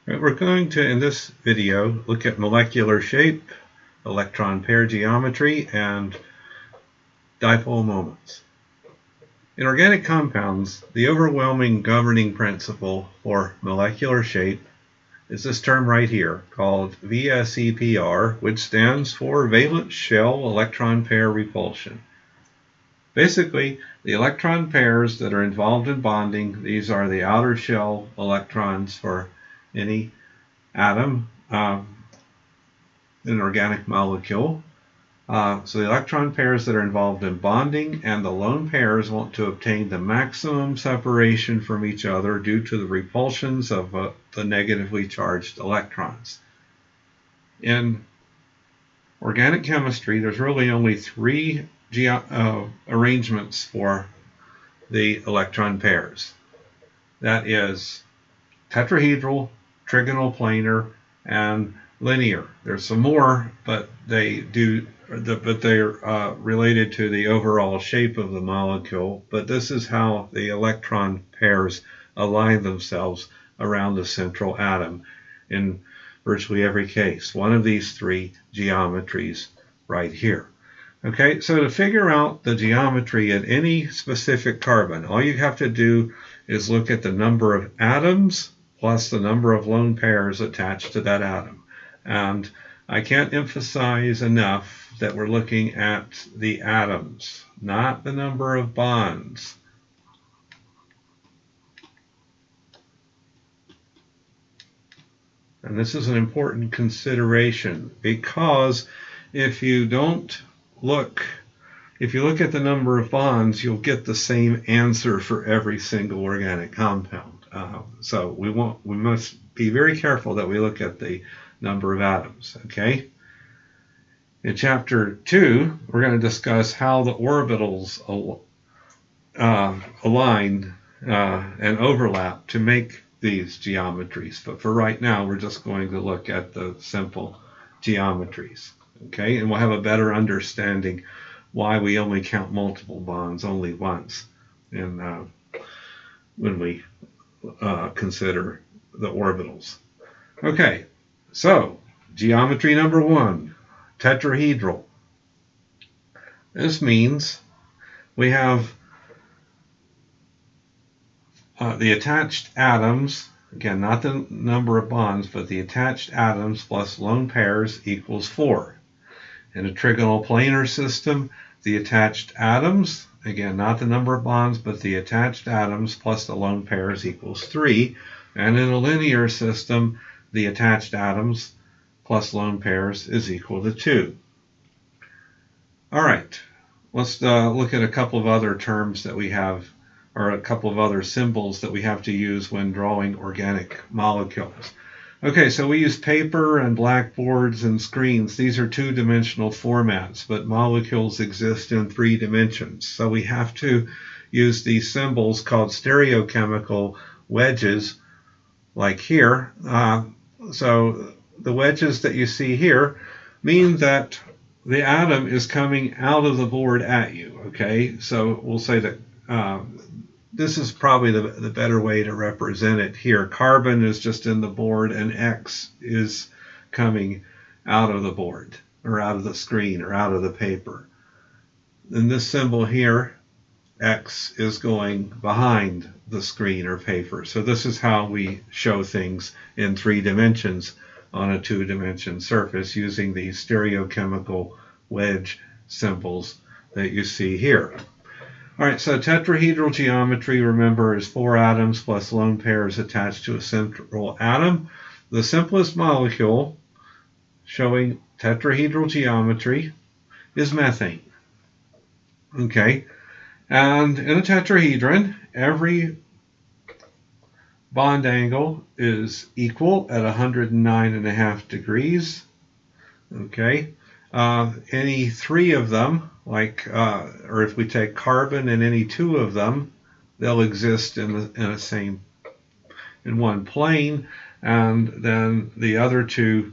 Right, we're going to, in this video, look at molecular shape, electron pair geometry, and dipole moments. In organic compounds, the overwhelming governing principle for molecular shape is this term right here called VSEPR, which stands for valence shell electron pair repulsion. Basically, the electron pairs that are involved in bonding, these are the outer shell electrons for any atom in an organic molecule. So the electron pairs that are involved in bonding and the lone pairs want to obtain the maximum separation from each other due to the repulsions of the negatively charged electrons. In organic chemistry, there's really only three arrangements for the electron pairs. That is tetrahedral, trigonal, planar, and linear. There's some more, but they're related to the overall shape of the molecule. But this is how the electron pairs align themselves around the central atom in virtually every case. One of these three geometries right here. Okay, so to figure out the geometry at any specific carbon, all you have to do is look at the number of atoms plus the number of lone pairs attached to that atom. And I can't emphasize enough that we're looking at the atoms, not the number of bonds. And this is an important consideration because if you look at the number of bonds, you'll get the same answer for every single organic compound. So we must be very careful that we look at the number of atoms. Okay. In chapter 2, we're going to discuss how the orbitals align and overlap to make these geometries. But for right now, we're just going to look at the simple geometries. Okay, and we'll have a better understanding why we only count multiple bonds only once when we consider the orbitals. Okay, so geometry number 1, tetrahedral. This means we have the attached atoms, again, not the number of bonds, but the attached atoms plus lone pairs equals 4. In a trigonal planar system, the attached atoms, again, not the number of bonds, but the attached atoms plus the lone pairs equals 3. And in a linear system, the attached atoms plus lone pairs is equal to 2. All right, let's look at a couple of other terms that we have, or a couple of other symbols that we have to use when drawing organic molecules. Okay, so we use paper and blackboards and screens. These are two-dimensional formats, but molecules exist in 3 dimensions. So we have to use these symbols called stereochemical wedges, like here. So the wedges that you see here mean that the atom is coming out of the board at you. Okay, so we'll say that this is probably the better way to represent it here. Carbon is just in the board and X is coming out of the board or out of the screen or out of the paper. In this symbol here, X is going behind the screen or paper. So this is how we show things in 3 dimensions on a 2-dimension surface using these stereochemical wedge symbols that you see here. All right, so tetrahedral geometry, remember, is 4 atoms plus lone pairs attached to a central atom. The simplest molecule showing tetrahedral geometry is methane. Okay, and in a tetrahedron, every bond angle is equal at 109.5 degrees. Okay, any 3 of them, or if we take carbon and any 2 of them, they'll exist in one plane, and then the other 2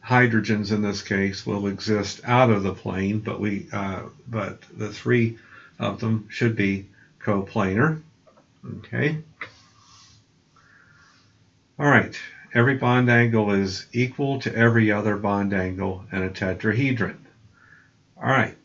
hydrogens in this case will exist out of the plane, but the 3 of them should be coplanar. Okay. All right. every bond angle is equal to every other bond angle in a tetrahedron. All right.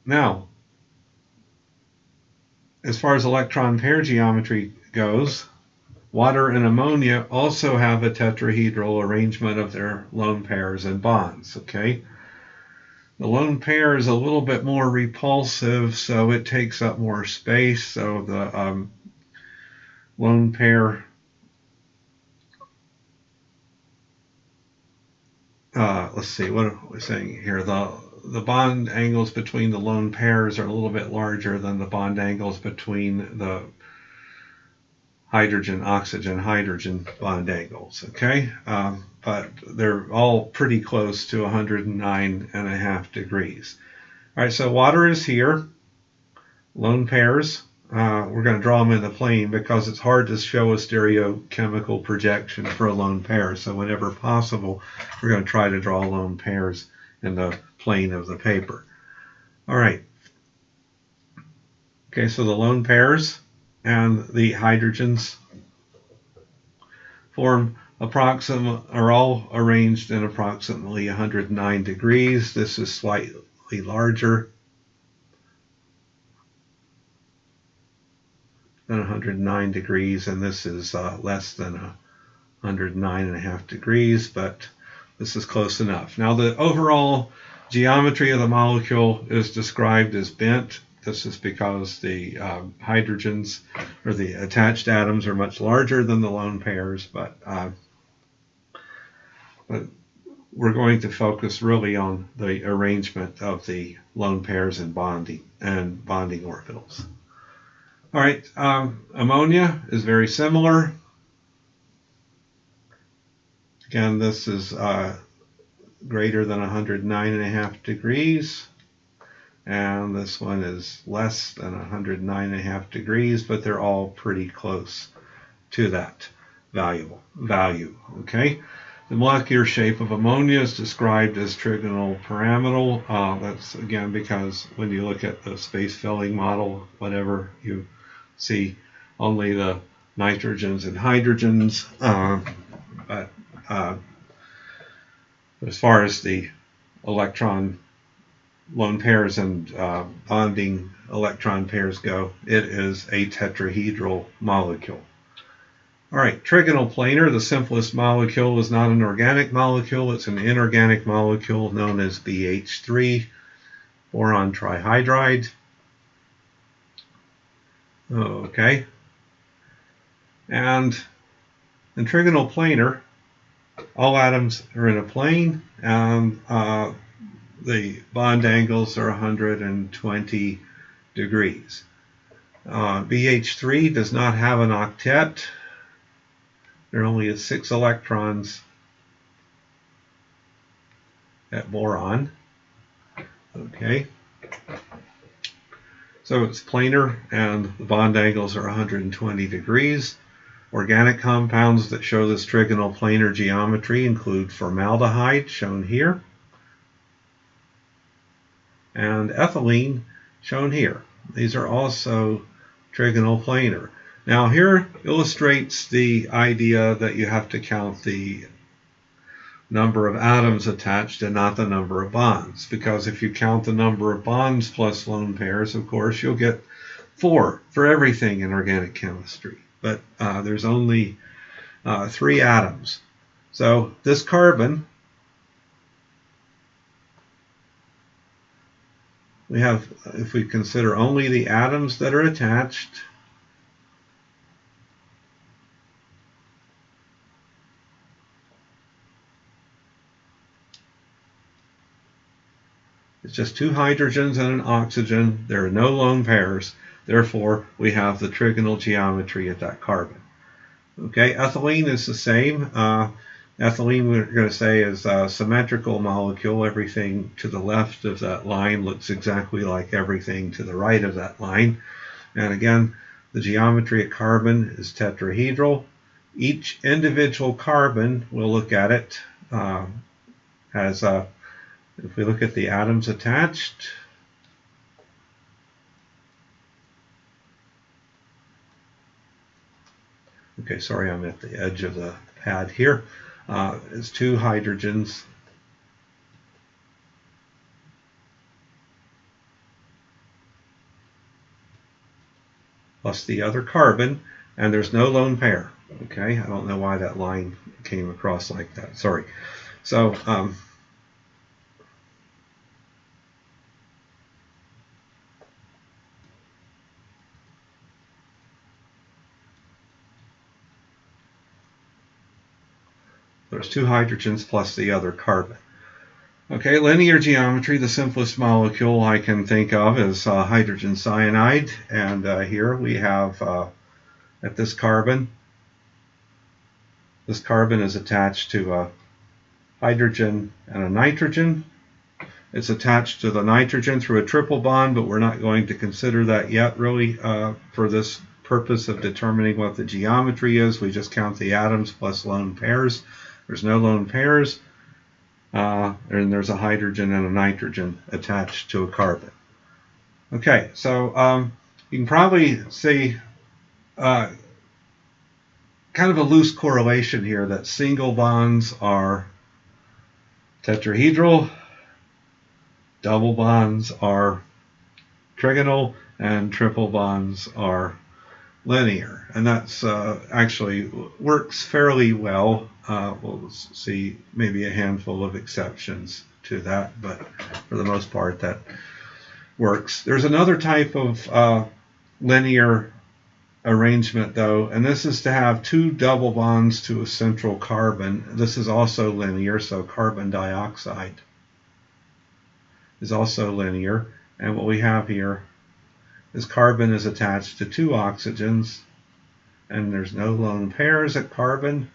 Now, as far as electron pair geometry goes, water and ammonia also have a tetrahedral arrangement of their lone pairs and bonds, okay? The lone pair is a little bit more repulsive, so it takes up more space, so the lone pair let's see, what are we saying here? The bond angles between the lone pairs are a little bit larger than the bond angles between the hydrogen, oxygen, hydrogen bond angles, okay? But they're all pretty close to 109.5 degrees. All right, so water is here, lone pairs. We're going to draw them in the plane because it's hard to show a stereochemical projection for a lone pair. So whenever possible, we're going to try to draw lone pairs in the plane of the paper. All right. Okay, so the lone pairs and the hydrogens are all arranged in approximately 109 degrees. This is slightly larger than 109 degrees, and this is less than 109.5 degrees, but this is close enough. Now, the overall geometry of the molecule is described as bent. This is because the hydrogens, or the attached atoms, are much larger than the lone pairs, but we're going to focus really on the arrangement of the lone pairs and bonding orbitals. All right, ammonia is very similar. Again, this is greater than 109.5 degrees, and this one is less than 109.5 degrees, but they're all pretty close to that value. Okay, the molecular shape of ammonia is described as trigonal pyramidal. That's again because when you look at the space filling model, whenever you see only the nitrogens and hydrogens, but as far as the electron lone pairs and bonding electron pairs go, it is a tetrahedral molecule. All right, trigonal planar, the simplest molecule, is not an organic molecule. It's an inorganic molecule known as BH3, boron trihydride. Okay. And in trigonal planar, all atoms are in a plane, and the bond angles are 120 degrees. BH3 does not have an octet. There only is 6 electrons at boron. Okay. So it's planar, and the bond angles are 120 degrees. Organic compounds that show this trigonal planar geometry include formaldehyde, shown here, and ethylene, shown here. These are also trigonal planar. Now here illustrates the idea that you have to count the number of atoms attached and not the number of bonds, because if you count the number of bonds plus lone pairs, of course, you'll get 4 for everything in organic chemistry. But there's only 3 atoms. So this carbon, we have, if we consider only the atoms that are attached, it's just 2 hydrogens and an oxygen. There are no lone pairs. Therefore, we have the trigonal geometry at that carbon. Okay, ethylene is the same. Ethylene, we're going to say, is a symmetrical molecule. Everything to the left of that line looks exactly like everything to the right of that line. And again, the geometry at carbon is tetrahedral. Each individual carbon, we'll look at it, has if we look at the atoms attached, okay, sorry, I'm at the edge of the had here is 2 hydrogens plus the other carbon, and there's no lone pair. Okay, I don't know why that line came across like that. Sorry. So there's 2 hydrogens plus the other carbon. Okay, linear geometry, the simplest molecule I can think of is hydrogen cyanide. And here we have at this carbon is attached to a hydrogen and a nitrogen. It's attached to the nitrogen through a triple bond, but we're not going to consider that yet really for this purpose of determining what the geometry is. We just count the atoms plus lone pairs. There's no lone pairs. And there's a hydrogen and a nitrogen attached to a carbon. Okay, so you can probably see kind of a loose correlation here that single bonds are tetrahedral, double bonds are trigonal, and triple bonds are linear. And that's actually works fairly well. We'll see maybe a handful of exceptions to that, but for the most part that works. There's another type of linear arrangement though, and this is to have 2 double bonds to a central carbon. This is also linear, so carbon dioxide is also linear. And what we have here is carbon is attached to 2 oxygens, and there's no lone pairs at carbon.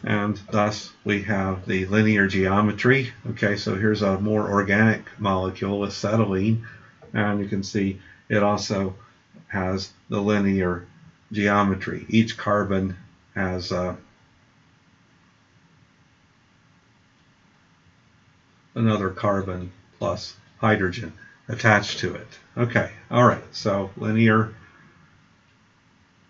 And thus we have the linear geometry. Okay, so here's a more organic molecule, acetylene, and you can see it also has the linear geometry. Each carbon has another carbon plus hydrogen attached to it. Okay, all right, so linear,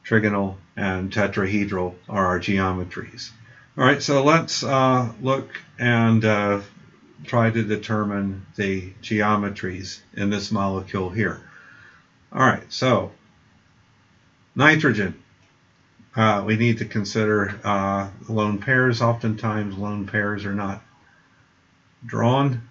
trigonal, and tetrahedral are our geometries. All right, so let's look and try to determine the geometries in this molecule here. All right, so nitrogen. We need to consider lone pairs. Oftentimes lone pairs are not drawn.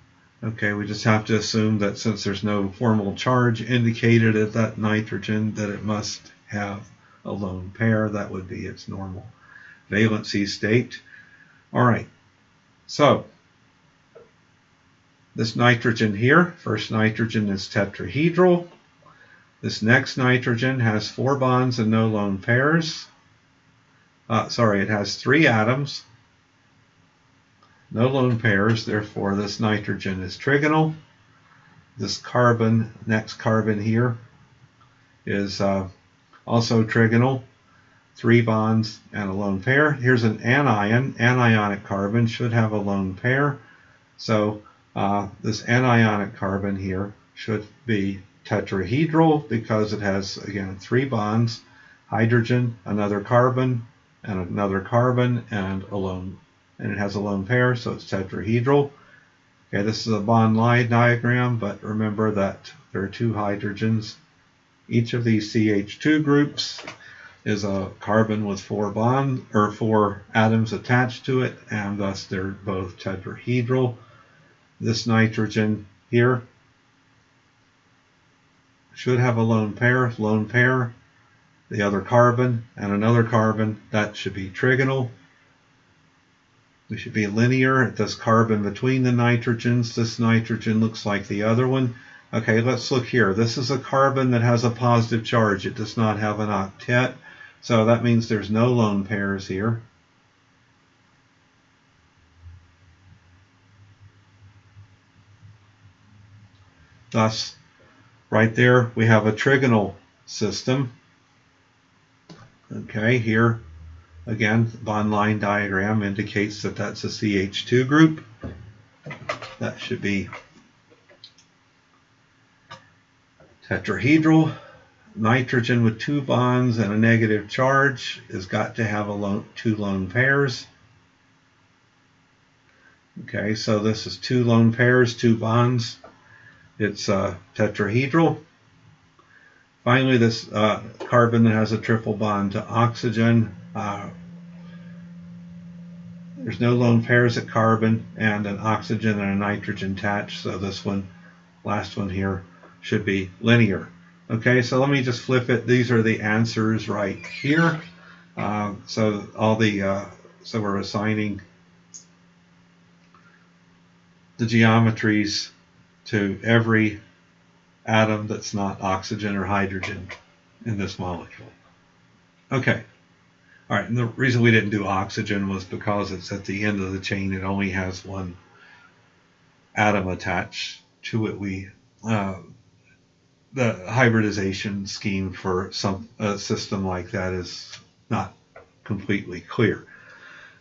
Okay, we just have to assume that since there's no formal charge indicated at that nitrogen, that it must have a lone pair. That would be its normal valency state. All right, so this nitrogen here, first nitrogen is tetrahedral. This next nitrogen has 4 bonds and no lone pairs. It has 3 atoms, no lone pairs, therefore this nitrogen is trigonal. This carbon, next carbon here, is also trigonal. 3 bonds and a lone pair. Here's an anion. Anionic carbon should have a lone pair. So this anionic carbon here should be tetrahedral because it has, again, 3 bonds, hydrogen, another carbon, and another carbon, and it has a lone pair, so it's tetrahedral. Okay, this is a bond line diagram, but remember that there are 2 hydrogens. Each of these CH2 groups is a carbon with 4 atoms attached to it, and thus they're both tetrahedral. This nitrogen here should have a lone pair. The other carbon and another carbon, that should be trigonal. We should be linear at this carbon between the nitrogens. This nitrogen looks like the other one. Okay, let's look here. This is a carbon that has a positive charge. It does not have an octet. So that means there's no lone pairs here. Thus, right there, we have a trigonal system. Okay, here, again, bond line diagram indicates that that's a CH2 group. That should be tetrahedral. nitrogen with 2 bonds and a negative charge has got to have 2 lone pairs. Okay, so this is 2 lone pairs, 2 bonds. It's tetrahedral. Finally, this carbon that has a triple bond to oxygen. There's no lone pairs at carbon, and an oxygen and a nitrogen attached, so this one, last one here, should be linear. Okay, so let me just flip it. These are the answers right here. So we're assigning the geometries to every atom that's not oxygen or hydrogen in this molecule. Okay. All right, and the reason we didn't do oxygen was because it's at the end of the chain. It only has 1 atom attached to it. The hybridization scheme for a system like that is not completely clear.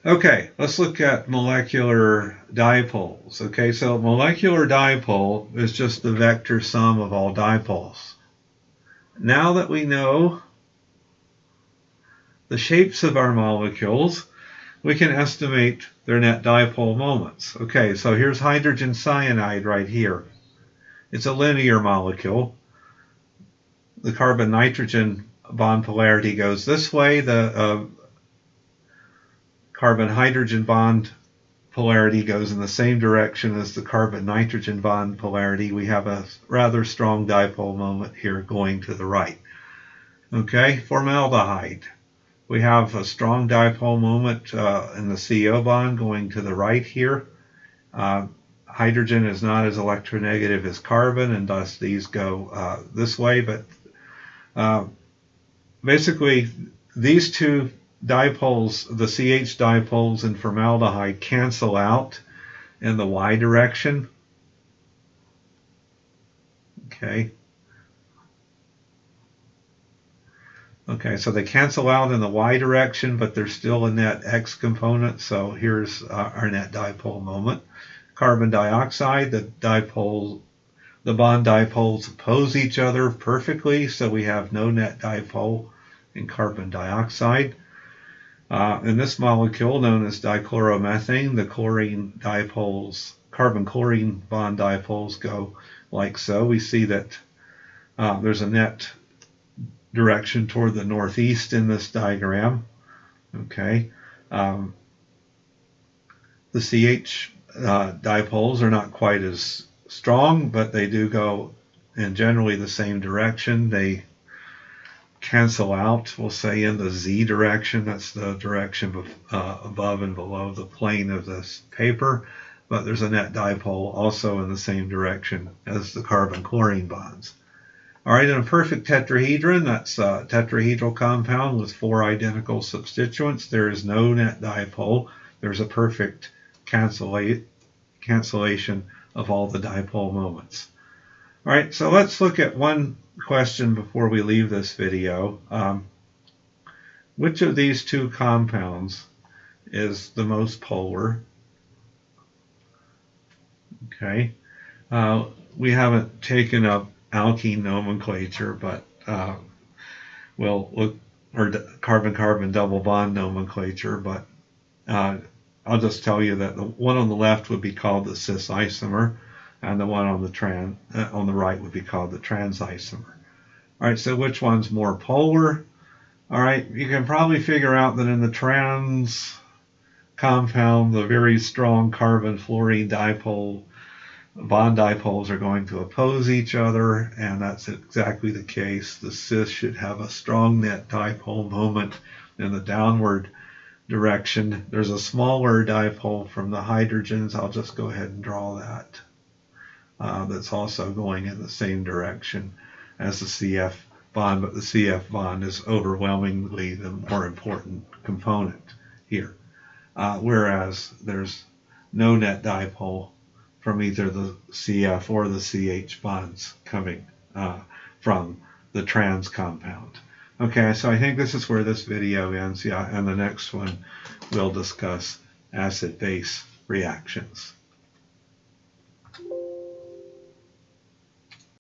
Okay, let's look at molecular dipoles. Okay, so molecular dipole is just the vector sum of all dipoles. Now that we know the shapes of our molecules, we can estimate their net dipole moments. Okay, so here's hydrogen cyanide right here. It's a linear molecule. The carbon-nitrogen bond polarity goes this way. The carbon-hydrogen bond polarity goes in the same direction as the carbon-nitrogen bond polarity. We have a rather strong dipole moment here going to the right. Okay, formaldehyde. We have a strong dipole moment in the CO bond going to the right here. Hydrogen is not as electronegative as carbon, and thus these go this way. But basically, these 2 dipoles, the CH dipoles in formaldehyde, cancel out in the Y direction. Okay. Okay, so they cancel out in the Y direction, but there's still a net X component. So here's our net dipole moment. Carbon dioxide, the bond dipoles oppose each other perfectly, so we have no net dipole in carbon dioxide. In this molecule known as dichloromethane, the chlorine dipoles, carbon-chlorine bond dipoles go like so. We see that there's a net direction toward the northeast in this diagram. Okay. The CH dipoles are not quite as strong, but they do go in generally the same direction. They cancel out, we'll say, in the Z direction. That's the direction above and below the plane of this paper. But there's a net dipole also in the same direction as the carbon-chlorine bonds. All right, in a perfect tetrahedron, that's a tetrahedral compound with 4 identical substituents. There is no net dipole. There's a perfect cancellation of all the dipole moments. All right, so let's look at one question before we leave this video. Which of these 2 compounds is the most polar? Okay, we haven't taken up alkene nomenclature, but we'll look, or carbon-carbon double bond nomenclature, but I'll just tell you that the one on the left would be called the cis isomer, and the one on the right would be called the trans isomer. All right, so which one's more polar? All right, you can probably figure out that in the trans compound, the very strong carbon-fluorine dipole bond dipoles are going to oppose each other, and that's exactly the case. The cis should have a strong net dipole moment in the downward direction. There's a smaller dipole from the hydrogens. I'll just go ahead and draw that. That's also going in the same direction as the CF bond, but the CF bond is overwhelmingly the more important component here. Whereas there's no net dipole from either the CF or the CH bonds coming from the trans compound. Okay, so I think this is where this video ends. Yeah, and the next one we'll discuss acid-base reactions.